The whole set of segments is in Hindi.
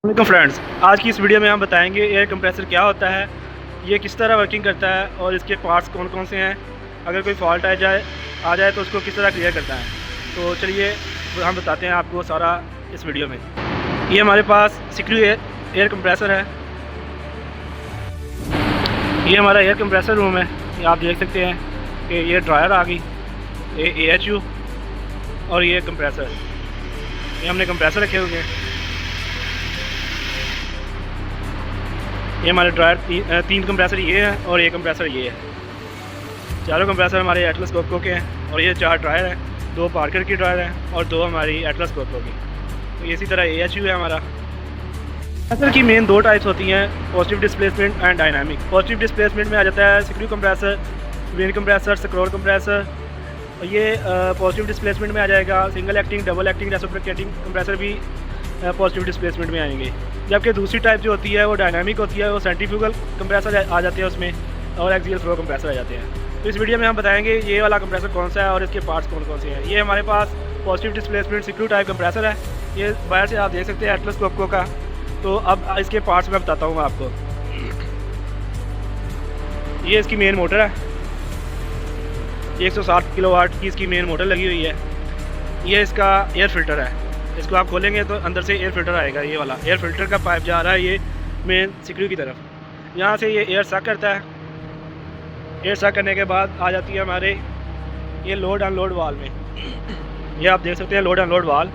वेलकम फ्रेंड्स, आज की इस वीडियो में हम बताएंगे एयर कंप्रेसर क्या होता है, ये किस तरह वर्किंग करता है और इसके पार्ट्स कौन कौन से हैं। अगर कोई फॉल्ट आ जाए तो उसको किस तरह क्लियर करता है। तो चलिए हम बताते हैं आपको सारा इस वीडियो में। ये हमारे पास सिक्रू एयर कंप्रेसर है। ये हमारा एयर कंप्रेसर रूम है। ये आप देख सकते हैं कि ये ड्रायर आ गई, ये AHU और ये कंप्रेसर। ये हमने कंप्रेसर रखे हुए हैं। ये हमारे ड्रायर तीन कंप्रेसर ये है और ये कंप्रेसर ये है। चारों कंप्रेसर हमारे एटलस कोपको के हैं और ये 4 ड्रायर हैं, 2 पार्कर की ड्रायर हैं और 2 हमारी एटलस कोपको की। तो इसी तरह AHU है हमारा। कंप्रेसर की मेन 2 टाइप्स होती हैं, positive displacement and dynamic. Positive displacement में आ जाता है screw compressor, wind compressor, scroll compressor. ये पॉजिटिव डिस्प्लेसमेंट में आ जाएगा। Single acting, double acting, reciprocating compressor भी पॉजिटिव डिस्प्लेसमेंट में आएंगे। जबकि दूसरी टाइप जो होती है वो डायनामिक होती है, वो सेंट्रीफ्यूगल कंप्रेसर आ जाते हैं उसमें, और एक्सियल फ्लो कंप्रेसर आ जाते हैं। तो इस वीडियो में हम बताएंगे ये वाला कंप्रेसर कौन सा है और इसके पार्ट्स कौन कौन से हैं। ये हमारे पास पॉजिटिव डिस्प्लेसमेंट सिक्रू टाइप कंप्रेसर है। ये बाहर से आप देख सकते हैं एटलस कोपको का। तो अब इसके पार्ट्स मैं बताता हूँ आपको। ये इसकी मेन मोटर है, 160 किलोवाट की इसकी मेन मोटर लगी हुई है। ये इसका एयर फिल्टर है। इसको आप खोलेंगे तो अंदर से एयर फिल्टर आएगा। ये वाला एयर फिल्टर का पाइप जा रहा है ये मेन सिक्रू की तरफ। यहाँ से ये एयर सक करता है। एयर सक करने के बाद आ जाती है हमारे ये लोड अनलोड वाल में। ये आप देख सकते हैं लोड अनलोड वाल,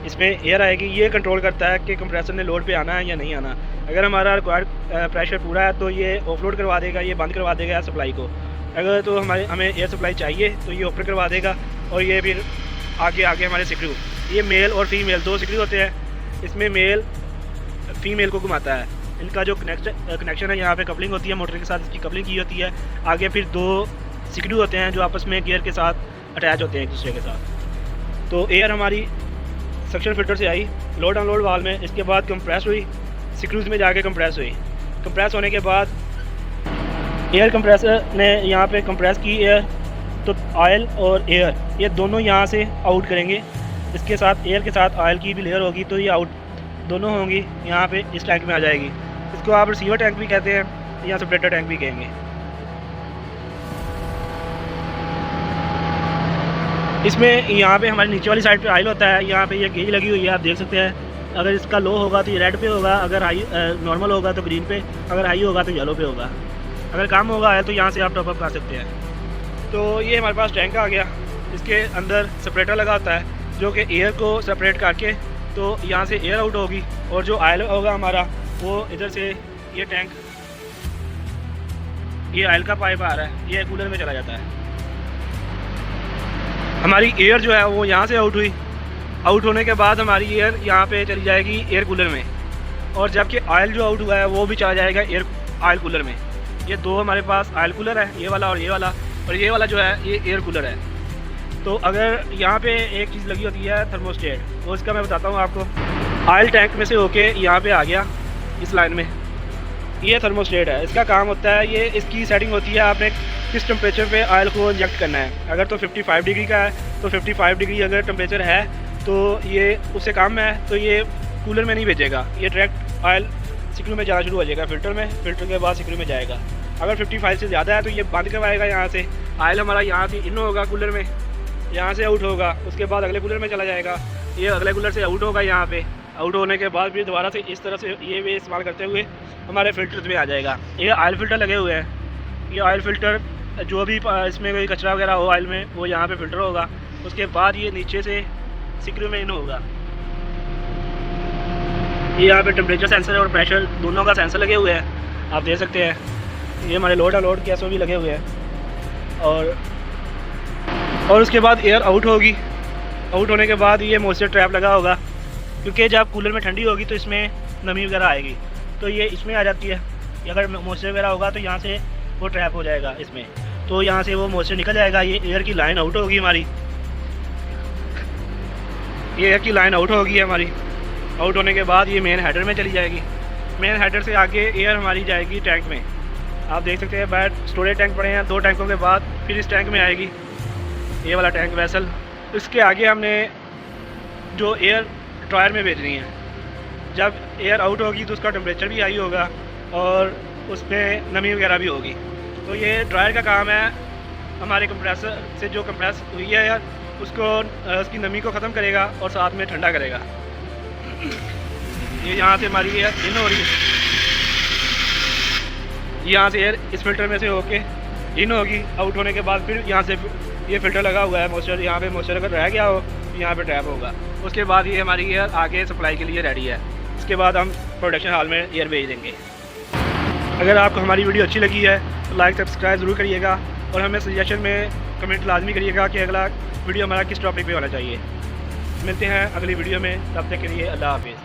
इसमें एयर आएगी। ये कंट्रोल करता है कि कंप्रेसर ने लोड पे आना है या नहीं आना। अगर हमारा रिक्वायर्ड प्रेशर पूरा है तो ये ऑफलोड करवा देगा, ये बंद करवा देगा एयर सप्लाई को। अगर तो हमें एयर सप्लाई चाहिए तो ये ओपन करवा देगा और ये फिर आगे हमारे सिक्रू। ये मेल और फीमेल 2 सिक्रू होते हैं। इसमें मेल फीमेल को घुमाता है। इनका जो कनेक्शन है, यहाँ पे कपलिंग होती है, मोटर के साथ इसकी कपलिंग की होती है। आगे फिर 2 सिक्रू होते हैं जो आपस में गियर के साथ अटैच होते हैं एक दूसरे के साथ। तो एयर हमारी सक्शन फिल्टर से आई लोड अनलोड वाल में। इसके बाद कंप्रेस हुई, सिक्रूज में जाके कंप्रेस हुई। कंप्रेस होने के बाद एयर कंप्रेसर ने यहाँ पे कंप्रेस की एयर, तो ऑयल और एयर ये दोनों यहाँ से आउट करेंगे। इसके साथ एयर के साथ ऑयल की भी लेयर होगी, तो ये आउट दोनों होंगी यहाँ पे इस टैंक में आ जाएगी। इसको आप रिसीवर टैंक भी कहते हैं या सेपरेटर टैंक भी कहेंगे। इसमें यहाँ पे हमारी नीचे वाली साइड पे ऑयल होता है। यहाँ पे ये गेज लगी हुई है, आप देख सकते हैं। अगर इसका लो होगा तो ये रेड पे होगा, अगर हाई नॉर्मल होगा तो ग्रीन पे, अगर हाई होगा तो येलो पे होगा। अगर कम होगा है तो यहाँ से आप टॉपअप कर सकते हैं। तो ये हमारे पास टैंक आ गया। इसके अंदर सेपरेटर लगा होता है जो कि एयर को सेपरेट करके, तो यहाँ से एयर आउट होगी और जो ऑयल होगा हमारा वो इधर से ये टैंक, ये ऑयल का पाइप आ रहा है, ये कूलर में चला जाता है। हमारी एयर जो है वो यहाँ से आउट हुई। आउट होने के बाद हमारी एयर यहाँ पे चली जाएगी एयर कूलर में, और जबकि ऑयल जो आउट हुआ है वो भी चला जाएगा ऑयल कूलर में। ये 2 हमारे पास ऑयल कूलर है, ये वाला और ये वाला, और ये वाला जो है ये एयर कूलर है। तो अगर यहाँ पे एक चीज़ लगी होती है थर्मोस्टेट, तो इसका मैं बताता हूँ आपको। ऑयल टैंक में से होके यहाँ पे आ गया इस लाइन में, ये थर्मोस्टेट है। इसका काम होता है, ये इसकी सेटिंग होती है आपने किस टेम्परेचर पे ऑयल को इंजेक्ट करना है। अगर तो 55 डिग्री का है तो 55 डिग्री अगर टेम्परेचर है तो ये उससे कम है तो ये कूलर में नहीं भेजेगा, ये डायरेक्ट ऑयल सिक्रू में जाना शुरू हो जाएगा फिल्टर में, फिल्टर के बाद सिक्रू में जाएगा। अगर 55 से ज़्यादा है तो ये बंद करवाएगा यहाँ से। ऑयल हमारा यहाँ से इन होगा कूलर में, यहाँ से आउट होगा, उसके बाद अगले कूलर में चला जाएगा। ये अगले कूलर से आउट होगा, यहाँ पे आउट होने के बाद फिर दोबारा से इस तरह से ये वे इस्तेमाल करते हुए हमारे फिल्टर्स में आ जाएगा। ये ऑयल फिल्टर लगे हुए हैं। ये ऑयल फिल्टर जो भी इसमें कोई कचरा वगैरह हो ऑयल में वो यहाँ पे फिल्टर होगा। उसके बाद ये नीचे से सिक्रू में इन होगा। ये यहाँ पे टेम्परेचर सेंसर और प्रेशर दोनों का सेंसर लगे हुए हैं, आप देख सकते हैं। ये हमारे लोड अनलोड गैसों भी लगे हुए हैं। और उसके बाद एयर आउट होगी। आउट होने के बाद ये मॉइस्चर ट्रैप लगा होगा, क्योंकि जब कूलर में ठंडी होगी तो इसमें नमी वगैरह आएगी, तो ये इसमें आ जाती है। अगर मॉइस्चर वगैरह होगा तो यहाँ से वो ट्रैप हो जाएगा इसमें, तो यहाँ से वो मॉइस्चर निकल जाएगा। ये एयर की लाइन आउट होगी हमारी, ये एयर की लाइन आउट होगी हमारी। आउट होने के बाद ये मेन हेडर में चली जाएगी। मेन हेडर से आगे एयर हमारी जाएगी टैंक में। आप देख सकते हैं बाहर स्टोरेज टैंक पड़े हैं। 2 टैंकों के बाद फिर इस टैंक में आएगी ये वाला टैंक वेसल। इसके आगे हमने जो एयर ड्रायर में भेजनी है, जब एयर आउट होगी तो उसका टेम्परेचर भी हाई होगा और उसमें नमी वगैरह भी होगी। तो ये ड्रायर का काम है, हमारे कंप्रेसर से जो कंप्रेस हुई है यार उसको उसकी नमी को ख़त्म करेगा और साथ में ठंडा करेगा। ये यहाँ से हमारी एयर इन हो रही है, यहाँ से एयर इस फिल्टर में से होके इन होगी, आउट होने के बाद फिर यहाँ से ये फ़िल्टर लगा हुआ है मॉइस्चर, यहाँ पे मॉइस्चर अगर रह गया हो तो यहाँ पे ट्रैप होगा। उसके बाद ये हमारी एयर आगे सप्लाई के लिए रेडी है। इसके बाद हम प्रोडक्शन हॉल में एयर भेज देंगे। अगर आपको हमारी वीडियो अच्छी लगी है तो लाइक सब्सक्राइब ज़रूर करिएगा और हमें सजेशन में कमेंट लाजमी करिएगा कि अगला वीडियो हमारा किस टॉपिक पे होना चाहिए। मिलते हैं अगली वीडियो में, तब तक के लिए अल्लाह हाफिज़।